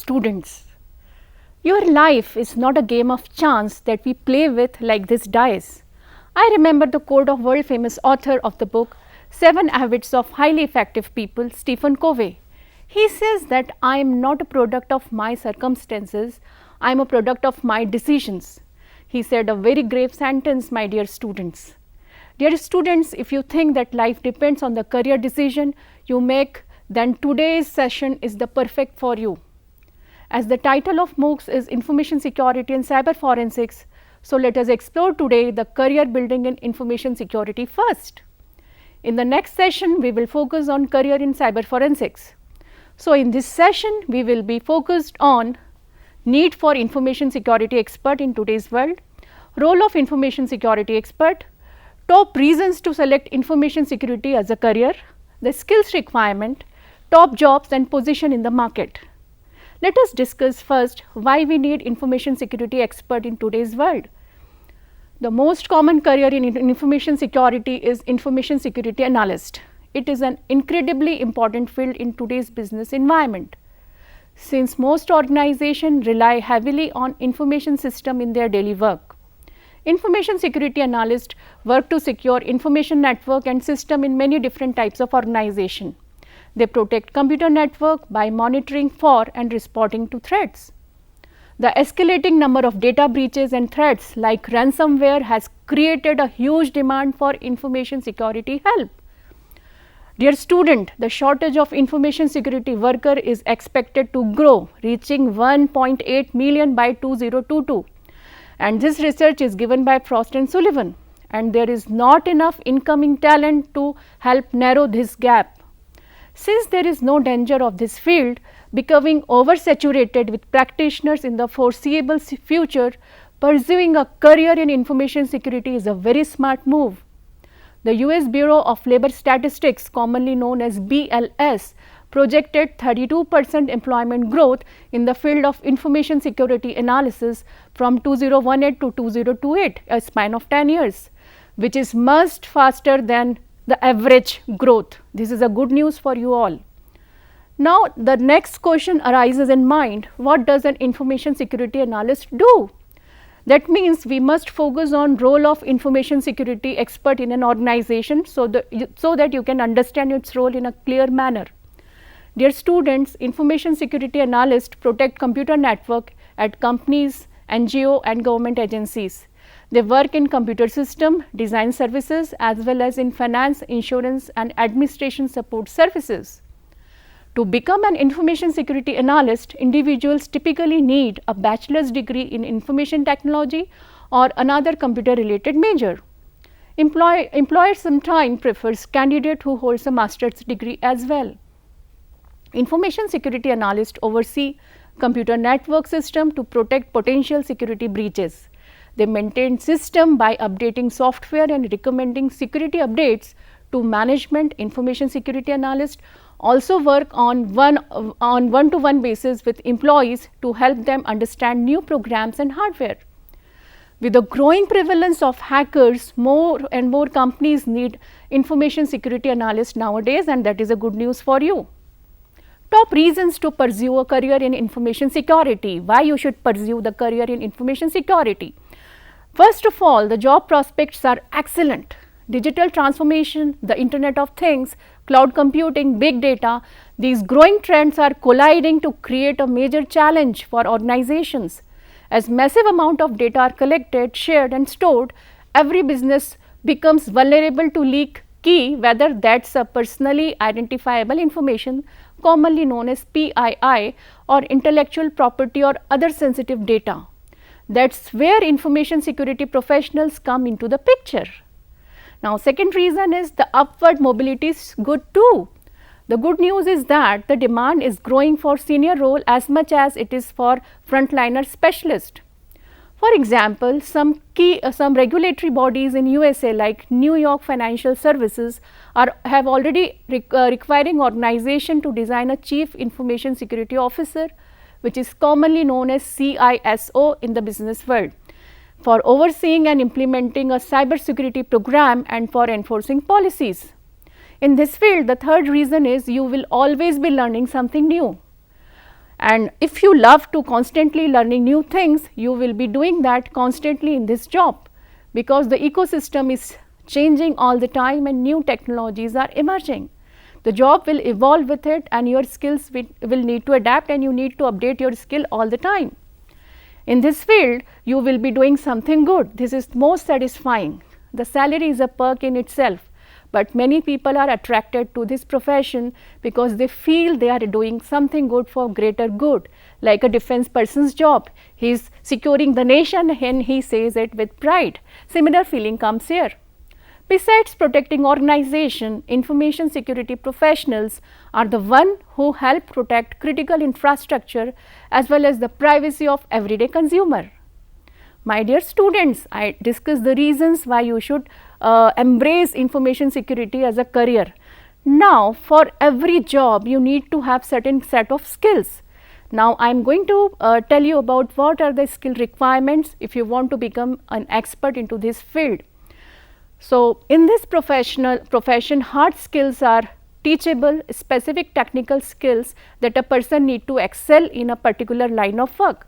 students. Your life is not a game of chance that we play with like this dice. I remember the quote of world famous author of the book 7 Habits of Highly Effective People, Stephen Covey. He says that I am not a product of my circumstances, I am a product of my decisions. He said a very grave sentence, my dear students. Dear students, if you think that life depends on the career decision you make, then today's session is the perfect for you. As the title of MOOCs is Information Security and Cyber Forensics, so let us explore today the career building in information security first. In the next session, we will focus on career in cyber forensics. So in this session, we will be focused on need for information security expert in today's world, role of information security expert, top reasons to select information security as a career, the skills requirement, top jobs and position in the market. Let us discuss first why we need information security expert in today's world. The most common career in information security is information security analyst. It is an incredibly important field in today's business environment. Since most organizations rely heavily on information system in their daily work. Information security analysts work to secure information network and system in many different types of organization. They protect computer network by monitoring for and responding to threats. The escalating number of data breaches and threats like ransomware has created a huge demand for information security help. Dear student, the shortage of information security worker is expected to grow, reaching 1.8 million by 2022. And this research is given by Frost and Sullivan, and there is not enough incoming talent to help narrow this gap. Since there is no danger of this field becoming oversaturated with practitioners in the foreseeable future, pursuing a career in information security is a very smart move. The US Bureau of Labor Statistics, commonly known as BLS, projected 32% employment growth in the field of information security analysis from 2018 to 2028, a span of 10 years, which is much faster than the average growth. This is a good news for you all. Now, the next question arises in mind, what does an information security analyst do? That means we must focus on role of information security expert in an organization so that you can understand its role in a clear manner. Dear students, information security analysts protect computer network at companies, NGO and government agencies. They work in computer system, design services as well as in finance, insurance and administration support services. To become an information security analyst, individuals typically need a bachelor's degree in information technology or another computer related major. Employer sometimes prefers candidate who holds a master's degree as well. Information security analysts oversee computer network system to protect potential security breaches. They maintain system by updating software and recommending security updates to management. Information security analysts also work on one-to-one basis with employees to help them understand new programs and hardware. With the growing prevalence of hackers, more and more companies need information security analysts nowadays, and that is a good news for you. Top reasons to pursue a career in information security. Why you should pursue the career in information security? First of all, the job prospects are excellent. Digital transformation, the Internet of Things, cloud computing, big data, these growing trends are colliding to create a major challenge for organizations. As massive amount of data are collected, shared and stored, every business becomes vulnerable to leak key, whether that's a personally identifiable information, commonly known as PII, or intellectual property or other sensitive data. That's where information security professionals come into the picture. Now, second reason is the upward mobility is good too. The good news is that the demand is growing for senior role as much as it is for frontliner specialist. For example, some regulatory bodies in USA like New York Financial Services have already requiring organization to design a chief information security officer, which is commonly known as CISO in the business world, for overseeing and implementing a cybersecurity program and for enforcing policies. In this field, the third reason is you will always be learning something new. And if you love to constantly learning new things, you will be doing that constantly in this job, because the ecosystem is changing all the time and new technologies are emerging. The job will evolve with it and your skills will need to adapt, and you need to update your skill all the time. In this field, you will be doing something good. This is most satisfying. The salary is a perk in itself, but many people are attracted to this profession because they feel they are doing something good for greater good, like a defense person's job. He is securing the nation and he says it with pride. Similar feeling comes here. Besides protecting organization, information security professionals are the one who help protect critical infrastructure as well as the privacy of everyday consumer. My dear students, I discussed the reasons why you should embrace information security as a career. Now, for every job, you need to have certain set of skills. Now, I am going to tell you about what are the skill requirements if you want to become an expert into this field. So, in this profession, hard skills are teachable, specific technical skills that a person need to excel in a particular line of work.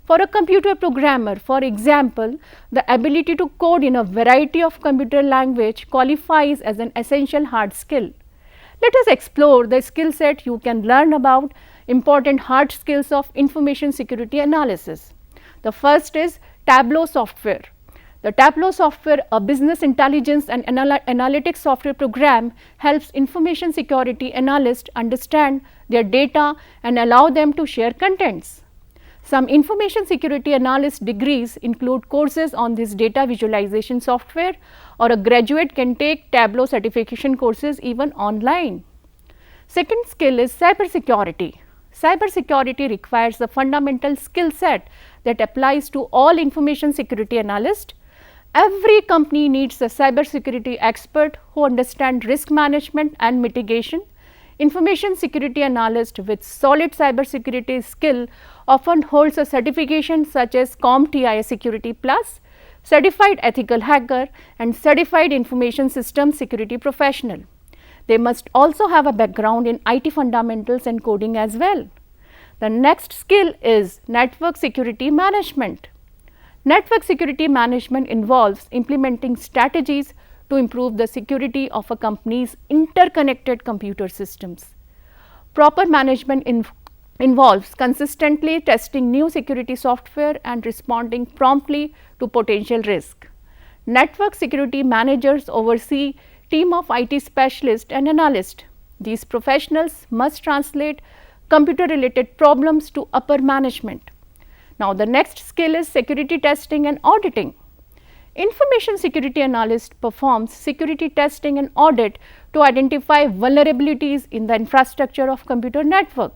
For a computer programmer, for example, the ability to code in a variety of computer language qualifies as an essential hard skill. Let us explore the skill set you can learn about important hard skills of information security analysis. The first is Tableau software. The Tableau software, a business intelligence and analytics software program, helps information security analysts understand their data and allow them to share contents. Some information security analyst degrees include courses on this data visualization software, or a graduate can take Tableau certification courses even online. Second skill is cybersecurity. Cybersecurity requires a fundamental skill set that applies to all information security analysts. Every company needs a cybersecurity expert who understands risk management and mitigation. Information security analyst with solid cybersecurity skill often holds a certification such as CompTIA Security Plus, Certified Ethical Hacker and Certified Information Systems Security Professional. They must also have a background in IT fundamentals and coding as well. The next skill is network security management. Network security management involves implementing strategies to improve the security of a company's interconnected computer systems. Proper management involves consistently testing new security software and responding promptly to potential risk. Network security managers oversee team of IT specialists and analysts. These professionals must translate computer related problems to upper management. Now, the next skill is security testing and auditing. Information security analyst performs security testing and audit to identify vulnerabilities in the infrastructure of computer network.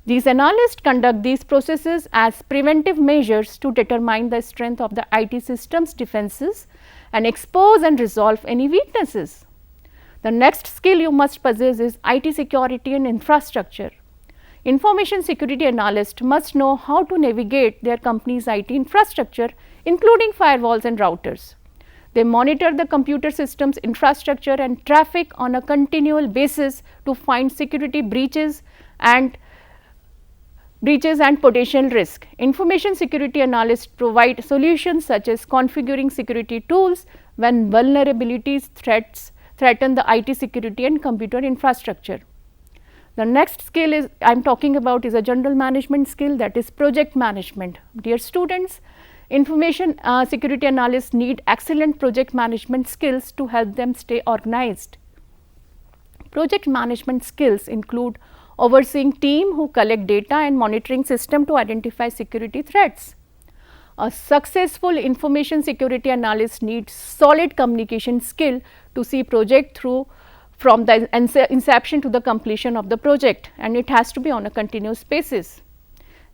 These analysts conduct these processes as preventive measures to determine the strength of the IT system's defenses and expose and resolve any weaknesses. The next skill you must possess is IT security and infrastructure. Information security analysts must know how to navigate their company's IT infrastructure, including firewalls and routers. They monitor the computer system's infrastructure and traffic on a continual basis to find security breaches and potential risk. Information security analysts provide solutions such as configuring security tools when vulnerabilities threaten the IT security and computer infrastructure. The next skill is I am talking about is a general management skill, that is project management. Dear students, information security analysts need excellent project management skills to help them stay organized. Project management skills include overseeing team who collect data and monitoring system to identify security threats. A successful information security analyst needs solid communication skill to see project through from the inception to the completion of the project, and it has to be on a continuous basis.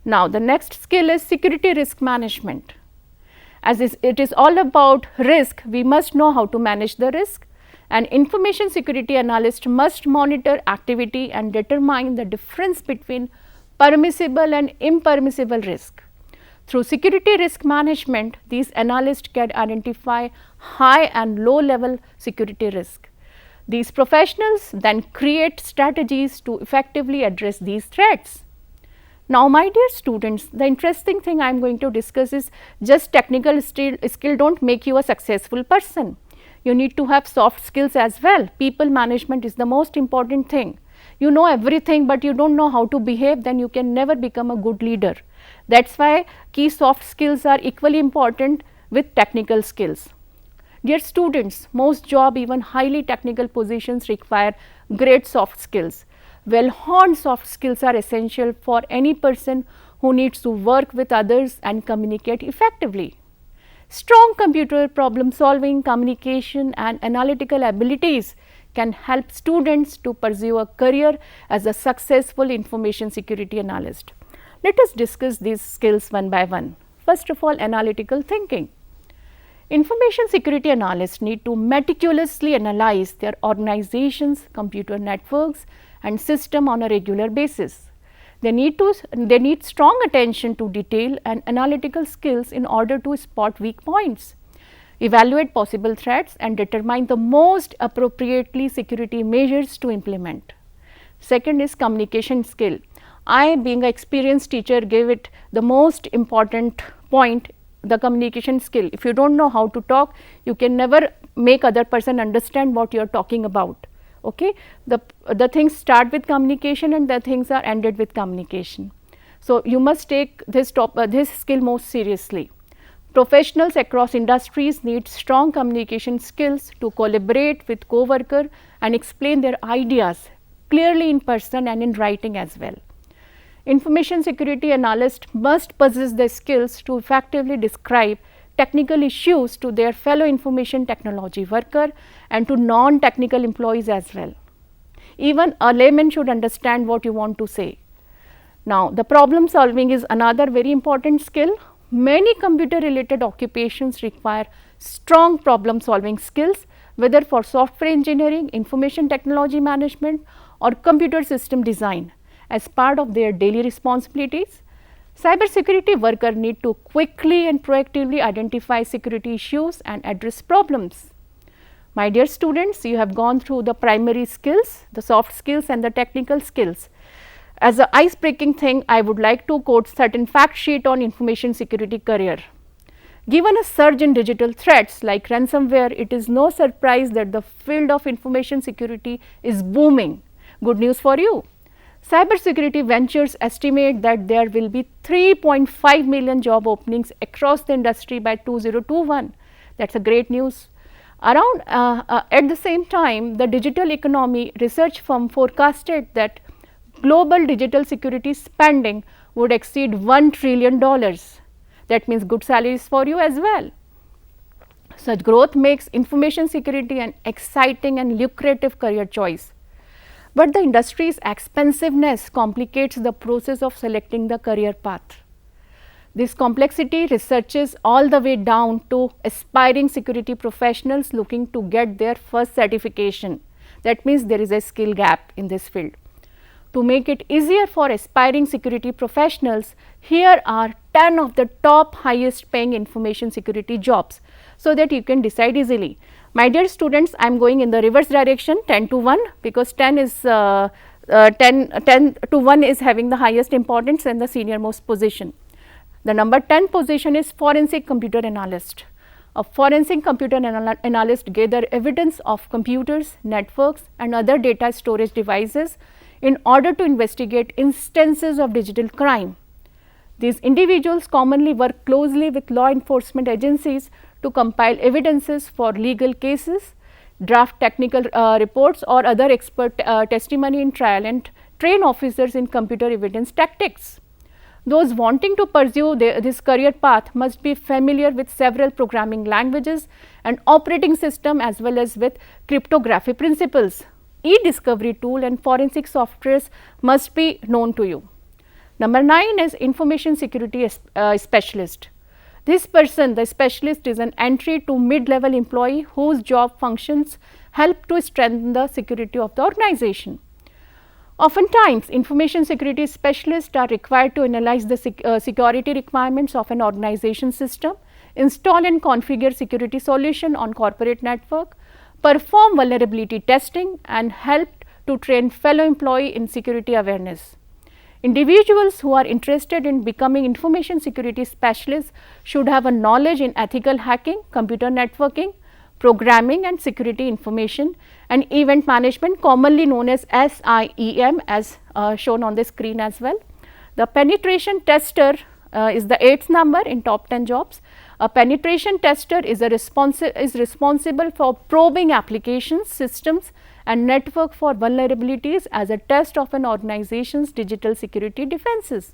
Now, the next skill is security risk management. As it is all about risk, we must know how to manage the risk. An information security analyst must monitor activity and determine the difference between permissible and impermissible risk. Through security risk management, these analysts can identify high and low level security risk. These professionals then create strategies to effectively address these threats. Now, my dear students, the interesting thing I am going to discuss is just technical skill don't make you a successful person. You need to have soft skills as well. People management is the most important thing. You know everything, but you don't know how to behave, then you can never become a good leader. That's why key soft skills are equally important with technical skills. Dear students, most job, even highly technical positions, require great soft skills. Well-honed soft skills are essential for any person who needs to work with others and communicate effectively. Strong computer problem solving, communication and analytical abilities can help students to pursue a career as a successful information security analyst. Let us discuss these skills one by one. First of all, analytical thinking. Information security analysts need to meticulously analyze their organization's computer networks and system on a regular basis. They need strong attention to detail and analytical skills in order to spot weak points, evaluate possible threats and determine the most appropriately security measures to implement. Second is communication skill. I, being an experienced teacher, gave it the most important point, the communication skill. If you don't know how to talk, you can never make other person understand what you are talking about. Okay, the things start with communication and the things are ended with communication. So you must take this skill most seriously. Professionals across industries need strong communication skills to collaborate with co-worker and explain their ideas clearly in person and in writing as well. Information security analyst must possess the skills to effectively describe technical issues to their fellow information technology worker and to non-technical employees as well. Even a layman should understand what you want to say. Now, the problem solving is another very important skill. Many computer related occupations require strong problem solving skills, whether for software engineering, information technology management or computer system design as part of their daily responsibilities. Cybersecurity workers need to quickly and proactively identify security issues and address problems. My dear students, you have gone through the primary skills, the soft skills and the technical skills. As an ice breaking thing, I would like to quote certain fact sheet on information security career. Given a surge in digital threats like ransomware, it is no surprise that the field of information security is booming. Good news for you. Cybersecurity ventures estimate that there will be 3.5 million job openings across the industry by 2021. That's a great news. At the same time, the digital economy research firm forecasted that global digital security spending would exceed $1 trillion. That means good salaries for you as well. Such growth makes information security an exciting and lucrative career choice. But the industry's expensiveness complicates the process of selecting the career path. This complexity researches all the way down to aspiring security professionals looking to get their first certification. That means there is a skill gap in this field. To make it easier for aspiring security professionals, here are 10 of the top highest paying information security jobs so that you can decide easily. My dear students, I am going in the reverse direction 10 to 1 because 10 to 1 is having the highest importance and the senior most position. The number 10 position is forensic computer analyst. A forensic computer analyst gather evidence of computers, networks and other data storage devices in order to investigate instances of digital crime. These individuals commonly work closely with law enforcement agencies to compile evidences for legal cases, draft technical reports or other expert testimony in trial and train officers in computer evidence tactics. Those wanting to pursue this career path must be familiar with several programming languages and operating system as well as with cryptography principles. E-discovery tool and forensic softwares must be known to you. Number 9 is information security specialist. This person, the specialist, is an entry to mid-level employee whose job functions help to strengthen the security of the organization. Oftentimes, information security specialists are required to analyze the security requirements of an organization system, install and configure security solution on corporate network, perform vulnerability testing and help to train fellow employee in security awareness. Individuals who are interested in becoming information security specialists should have a knowledge in ethical hacking, computer networking, programming and security information and event management, commonly known as SIEM, as shown on the screen as well. The penetration tester is the 8th number in top 10 jobs. A penetration tester is responsible for probing applications, systems and network for vulnerabilities as a test of an organization's digital security defenses.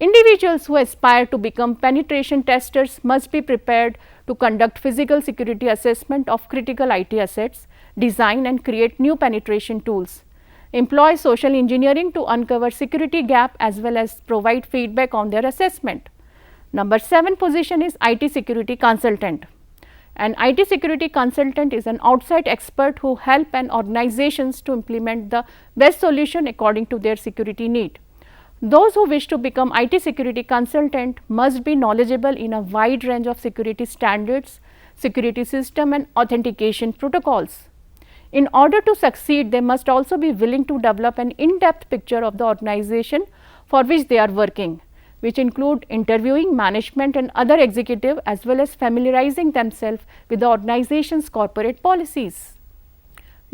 Individuals who aspire to become penetration testers must be prepared to conduct physical security assessment of critical IT assets, design and create new penetration tools, employ social engineering to uncover security gap as well as provide feedback on their assessment. Number 7 position is IT security consultant. An IT security consultant is an outside expert who help an organizations to implement the best solution according to their security need. Those who wish to become IT security consultant must be knowledgeable in a wide range of security standards, security system and authentication protocols. In order to succeed, they must also be willing to develop an in-depth picture of the organization for which they are working, which include interviewing management and other executive as well as familiarizing themselves with the organization's corporate policies.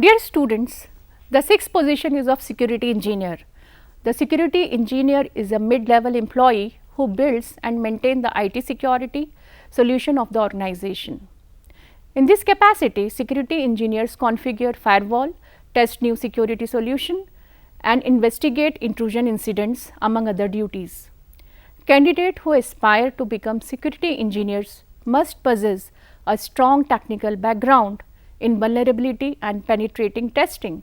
Dear students, the 6th position is of security engineer. The security engineer is a mid-level employee who builds and maintains the IT security solution of the organization. In this capacity, security engineers configure firewall, test new security solution and investigate intrusion incidents among other duties. Candidates who aspire to become security engineers must possess a strong technical background in vulnerability and penetrating testing,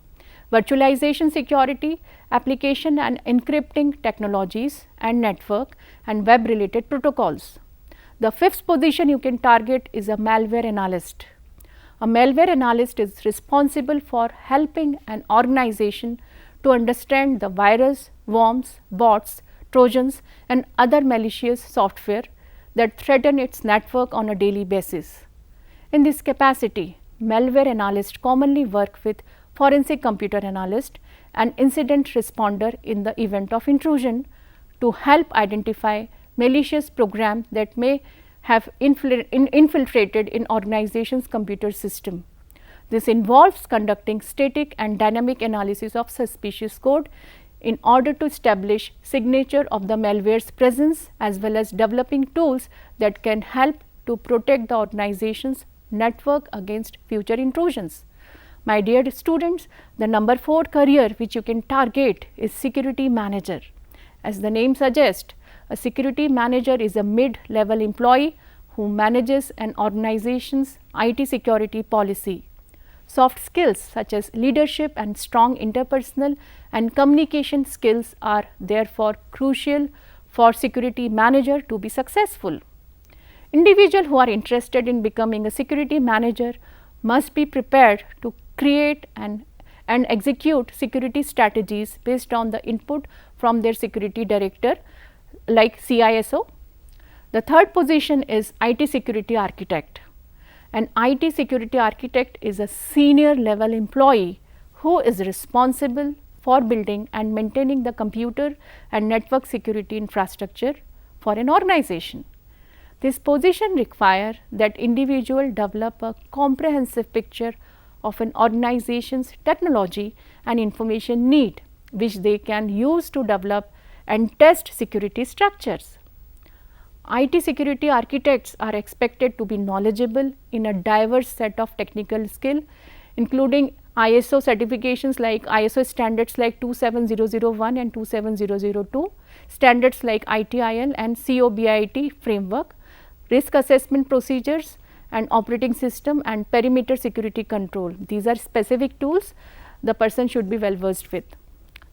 virtualization security, application and encrypting technologies and network and web related protocols. The 5th position you can target is a malware analyst. A malware analyst is responsible for helping an organization to understand the virus, worms, bots, trojans and other malicious software that threaten its network on a daily basis. In this capacity, malware analysts commonly work with forensic computer analyst and incident responder in the event of intrusion to help identify malicious program that may have infiltrated in organization's computer system. This involves conducting static and dynamic analysis of suspicious code in order to establish signature of the malware's presence as well as developing tools that can help to protect the organization's network against future intrusions. My dear students, the number 4 career which you can target is security manager. As the name suggests, a security manager is a mid-level employee who manages an organization's IT security policy. Soft skills such as leadership and strong interpersonal and communication skills are therefore crucial for security manager to be successful. Individuals who are interested in becoming a security manager must be prepared to create and execute security strategies based on the input from their security director like CISO. The 3rd position is IT security architect. An IT security architect is a senior level employee who is responsible for building and maintaining the computer and network security infrastructure for an organization. This position requires that individual develop a comprehensive picture of an organization's technology and information need, which they can use to develop and test security structures. IT security architects are expected to be knowledgeable in a diverse set of technical skill, including ISO certifications like ISO standards like 27001 and 27002, standards like ITIL and COBIT framework, risk assessment procedures and operating system and perimeter security control. These are specific tools the person should be well versed with.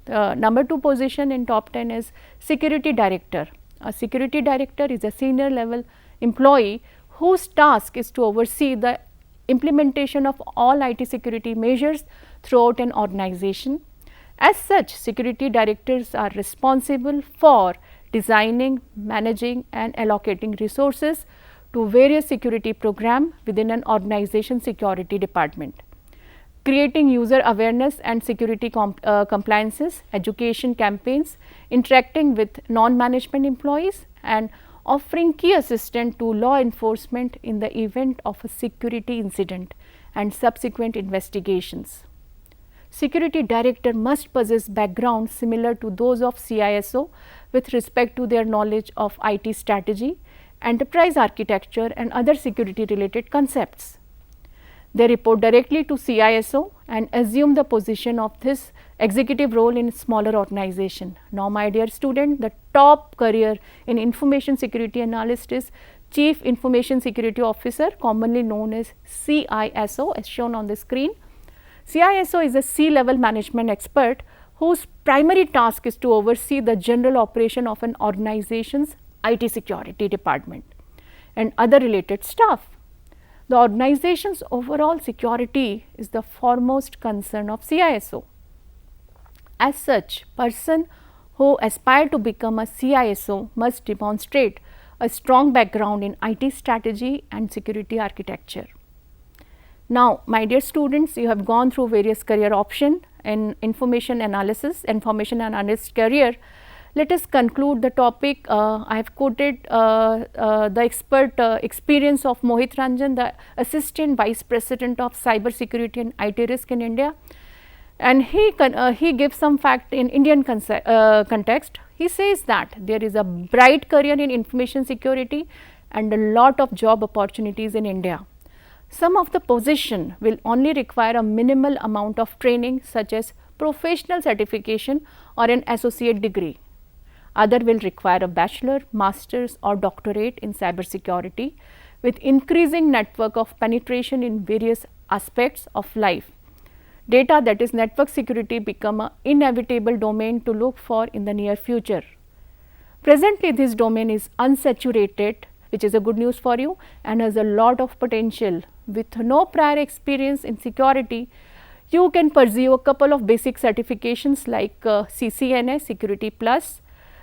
The number 2 position in top 10 is security director. A security director is a senior level employee whose task is to oversee the implementation of all IT security measures throughout an organization. As such, security directors are responsible for designing, managing and allocating resources to various security programs within an organization security department. creating user awareness and security compliances, education campaigns, interacting with non-management employees, and offering key assistance to law enforcement in the event of a security incident and subsequent investigations. Security director must possess background similar to those of CISO with respect to their knowledge of IT strategy, enterprise architecture and other security related concepts. They report directly to CISO and assume the position of this executive role in smaller organization. Now, my dear student, the top career in information security analyst is Chief Information Security Officer, commonly known as CISO, as shown on the screen. CISO is a C-level management expert whose primary task is to oversee the general operation of an organization's IT security department and other related staff. The organization's overall security is the foremost concern of CISO. As such, person who aspire to become a CISO must demonstrate a strong background in IT strategy and security architecture. Now, my dear students, you have gone through various career options in information analyst career. Let us conclude the topic. I have quoted the expert experience of Mohit Ranjan, the Assistant Vice President of Cyber Security and IT Risk in India, and he gives some fact in Indian context. He says that there is a bright career in information security and a lot of job opportunities in India. Some of the position will only require a minimal amount of training such as professional certification or an associate degree. Other will require a bachelor, master's or doctorate in cyber security with increasing network of penetration in various aspects of life. Data, that is network security, become an inevitable domain to look for in the near future. Presently, this domain is unsaturated, which is a good news for you, and has a lot of potential. With no prior experience in security, you can pursue a couple of basic certifications like CCNA Security Plus,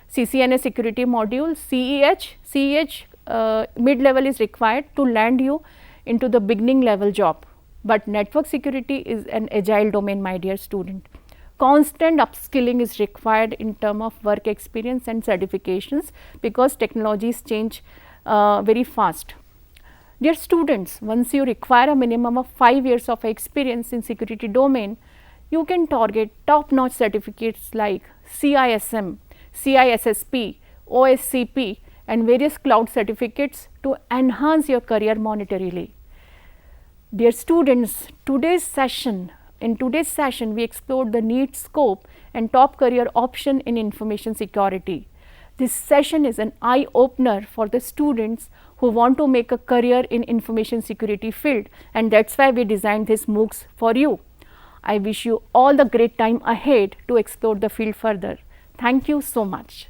CCNA Security Module, CEH mid-level is required to land you into the beginning level job. But network security is an agile domain, my dear student. Constant upskilling is required in terms of work experience and certifications because technologies change very fast. Dear students, once you require a minimum of 5 years of experience in security domain, you can target top-notch certificates like CISM, CISSP, OSCP and various cloud certificates to enhance your career monetarily. Dear students, in today's session we explored the need, scope and top career option in information security. This session is an eye opener for the students who want to make a career in information security field, and that is why we designed these MOOCs for you. I wish you all the great time ahead to explore the field further. Thank you so much.